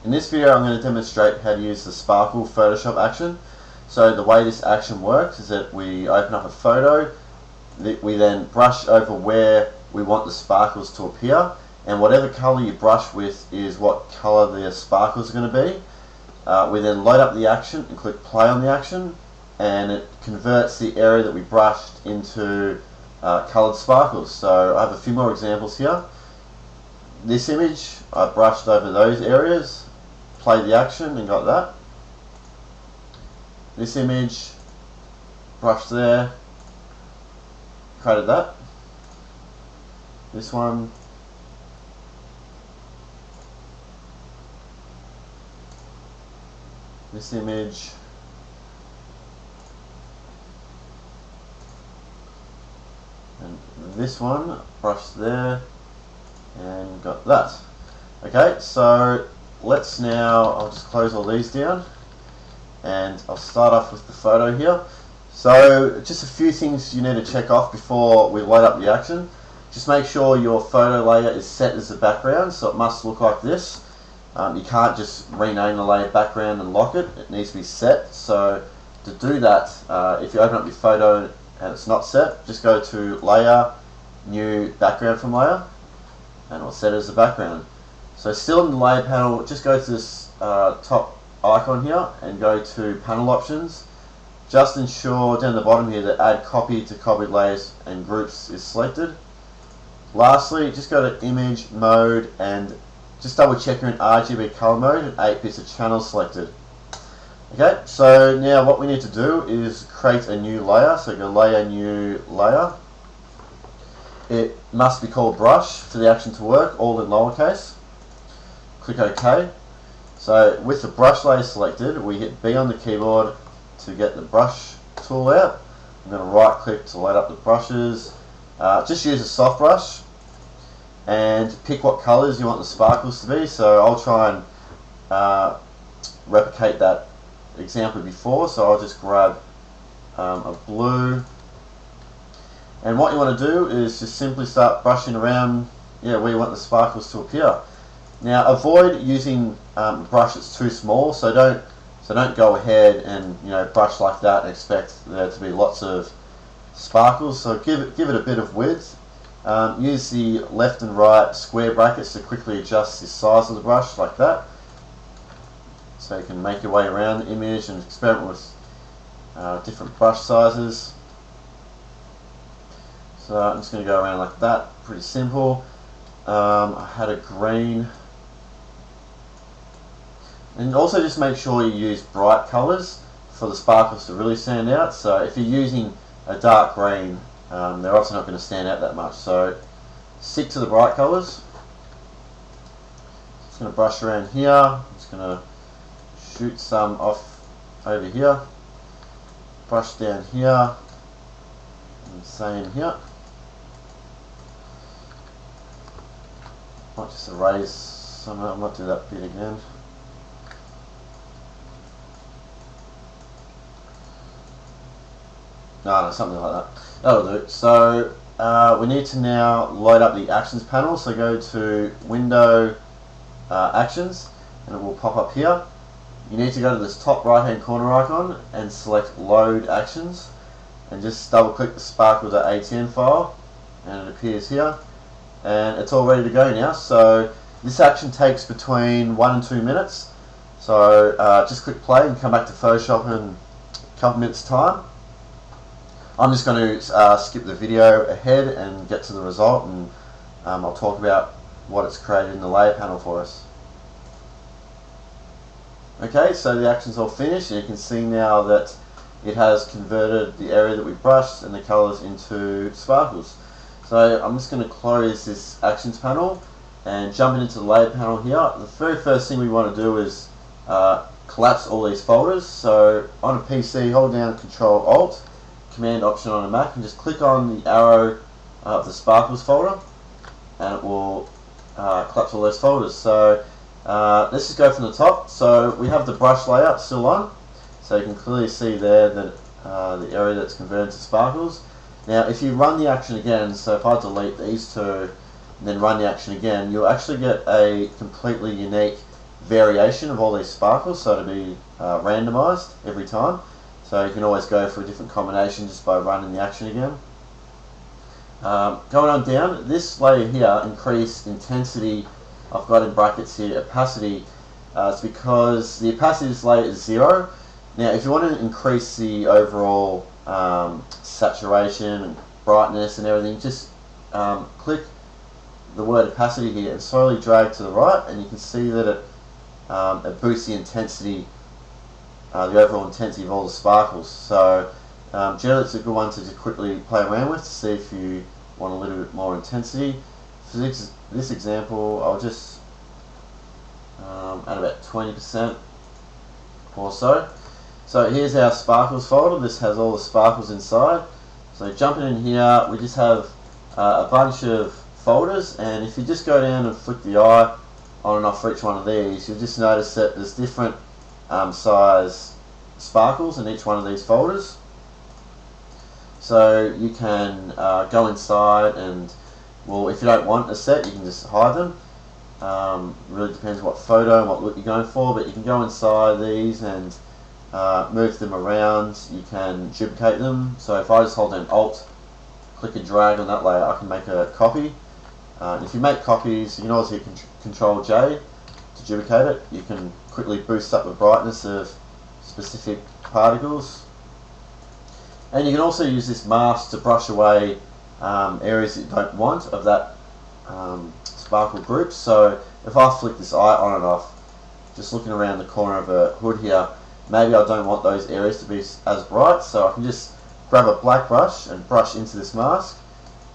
In this video I'm going to demonstrate how to use the sparkle Photoshop action. So the way this action works is that we open up a photo, we then brush over where we want the sparkles to appear, and whatever colour you brush with is what colour the sparkles are going to be. We then load up the action and click play on the action, and it converts the area that we brushed into coloured sparkles. So I have a few more examples here. This image, I brushed over those areas, played the action and got that. This image, brushed there, created that. This one, this image, and this one, brushed there and got that. Okay, so let's now, I'll just close all these down and I'll start off with the photo here. So just a few things you need to check off before we load up the action. Just make sure your photo layer is set as the background, so it must look like this. You can't just rename the layer background and lock it. It needs to be set. So to do that, if you open up your photo and it's not set, just go to Layer, New Background from Layer, and we'll set it as the background. So still in the layer panel, just go to this top icon here and go to panel options. Just ensure down the bottom here that add copy to copied layers and groups is selected. Lastly, just go to image mode and just double check you're in RGB color mode and 8 bits of channel selected. Okay, so now what we need to do is create a new layer. So go layer, new layer. It must be called brush for the action to work, all in lowercase. Click OK. So with the brush layer selected, we hit B on the keyboard to get the brush tool out. I'm going to right click to load up the brushes. Just use a soft brush and pick what colours you want the sparkles to be. So I'll try and replicate that example before, so I'll just grab a blue. And what you want to do is just simply start brushing around where you want the sparkles to appear. Now avoid using a brush that's too small, so don't go ahead and brush like that and expect there to be lots of sparkles. So give it a bit of width. Use the left and right square brackets to quickly adjust the size of the brush like that. So you can make your way around the image and experiment with different brush sizes. So I'm just going to go around like that, pretty simple. I had a green. And also just make sure you use bright colours for the sparkles to really stand out. So if you're using a dark green, they're also not going to stand out that much. So stick to the bright colours. Just going to brush around here. I'm just going to shoot some off over here. Brush down here. And same here. Might just erase some of it. I might do that bit again. No, something like that. That'll do. So we need to now load up the actions panel. So go to Window, Actions, and it will pop up here. You need to go to this top right hand corner icon and select Load Actions, and just double click the sparkle.atn file, and it appears here. And it's all ready to go now. So this action takes between 1 and 2 minutes. So just click play and come back to Photoshop in a couple minutes time. I'm just going to skip the video ahead and get to the result, and I'll talk about what it's created in the layer panel for us. Okay, so the action's all finished, and you can see now that it has converted the area that we brushed and the colours into sparkles. So I'm just going to close this actions panel and jump into the layer panel here. The very first thing we want to do is collapse all these folders. So on a PC, hold down Control Alt, Command Option on a Mac, and just click on the arrow of the sparkles folder, and it will collapse all those folders. So let's just go from the top. So we have the brush layer still on, so you can clearly see there that the area that's converted to sparkles. Now if you run the action again, so if I delete these two and then run the action again, you'll actually get a completely unique variation of all these sparkles, so to be randomized every time. So you can always go for a different combination just by running the action again. Going on down, this layer here, increase intensity, I've got in brackets here opacity. It's because the opacity of this layer is 0. Now if you want to increase the overall saturation and brightness and everything, just click the word opacity here and slowly drag to the right, and you can see that it boosts the intensity, the overall intensity of all the sparkles. So generally it's a good one to just quickly play around with to see if you want a little bit more intensity. For this example, I'll just add about 20% or so. So here's our sparkles folder. This has all the sparkles inside. So jumping in here, we just have a bunch of folders, and if you just go down and flick the eye on and off for each one of these, you'll just notice that there's different size sparkles in each one of these folders. So you can go inside and, well, if you don't want a set, you can just hide them. Really depends what photo and what look you're going for, but you can go inside these and move them around. You can duplicate them. So if I just hold down Alt, click and drag on that layer, I can make a copy. If you make copies, you can always hit Control J to duplicate it. You can quickly boost up the brightness of specific particles. And you can also use this mask to brush away areas that you don't want of that sparkle group. So if I flick this eye on and off, just looking around the corner of a hood here, maybe I don't want those areas to be as bright, so I can just grab a black brush and brush into this mask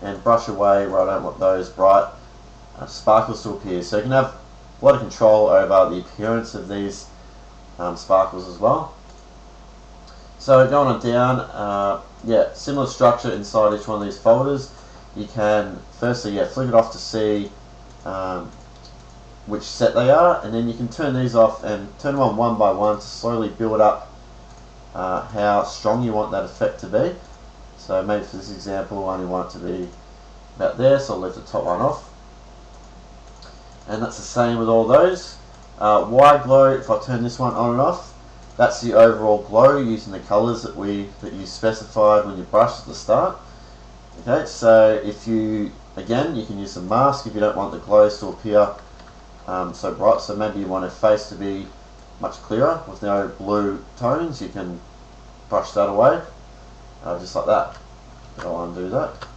and brush away where I don't want those bright sparkles to appear. So you can have a lot of control over the appearance of these sparkles as well. So going on down, yeah, similar structure inside each one of these folders. You can firstly, flick it off to see which set they are, and then you can turn these off and turn them on one by one to slowly build up how strong you want that effect to be. So maybe for this example I only want it to be about there, so I'll leave the top one off. And that's the same with all those. Wide glow, if I turn this one on and off, that's the overall glow using the colours that you specified when you brushed at the start. Okay, so if you, again, you can use a mask if you don't want the glows to appear so bright. So maybe you want a face to be much clearer with no blue tones. You can brush that away, just like that. I'll undo that.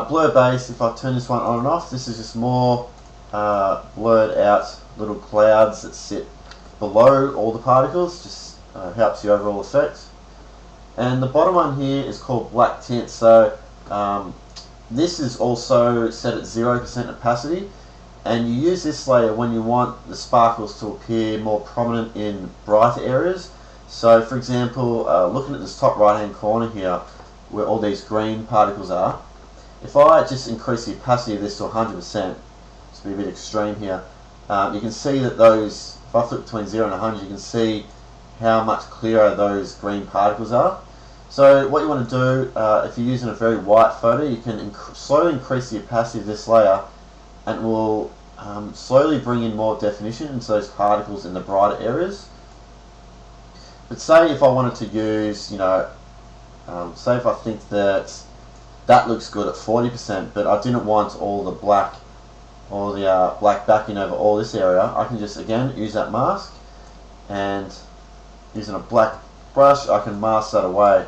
Blur base, if I turn this one on and off, this is just more blurred out little clouds that sit below all the particles, just helps the overall effect. And the bottom one here is called black tint. So this is also set at 0% opacity, and you use this layer when you want the sparkles to appear more prominent in brighter areas. So for example, looking at this top right hand corner here where all these green particles are, if I just increase the opacity of this to 100%, to be a bit extreme here, you can see that those, if I flip between 0 and 100, you can see how much clearer those green particles are. So what you want to do, if you're using a very white photo, you can slowly increase the opacity of this layer, and it will slowly bring in more definition into those particles in the brighter areas. But say if I wanted to use, say if I think that looks good at 40%, but I didn't want all the black backing over all this area, I can just again use that mask, and using a black brush I can mask that away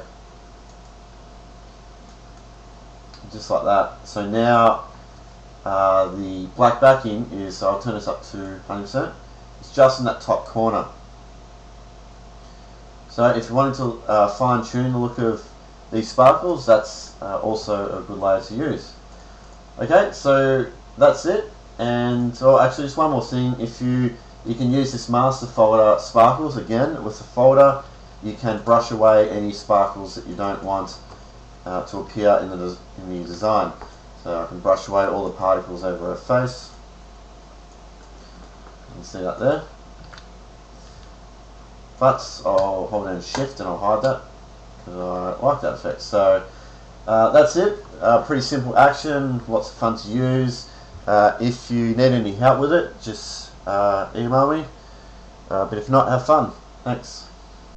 just like that. So now the black backing is, I'll turn this up to 100%, it's just in that top corner. So if you wanted to fine tune the look of these sparkles, that's also a good layer to use. Okay, so that's it. And actually just one more thing, if you can use this master folder sparkles again with the folder. You can brush away any sparkles that you don't want to appear in the design. So I can brush away all the particles over her face. You can see that there. But I'll hold down Shift and I'll hide that because I like that effect. So that's it. Pretty simple action, lots of fun to use. If you need any help with it, just email me. But if not, have fun. Thanks.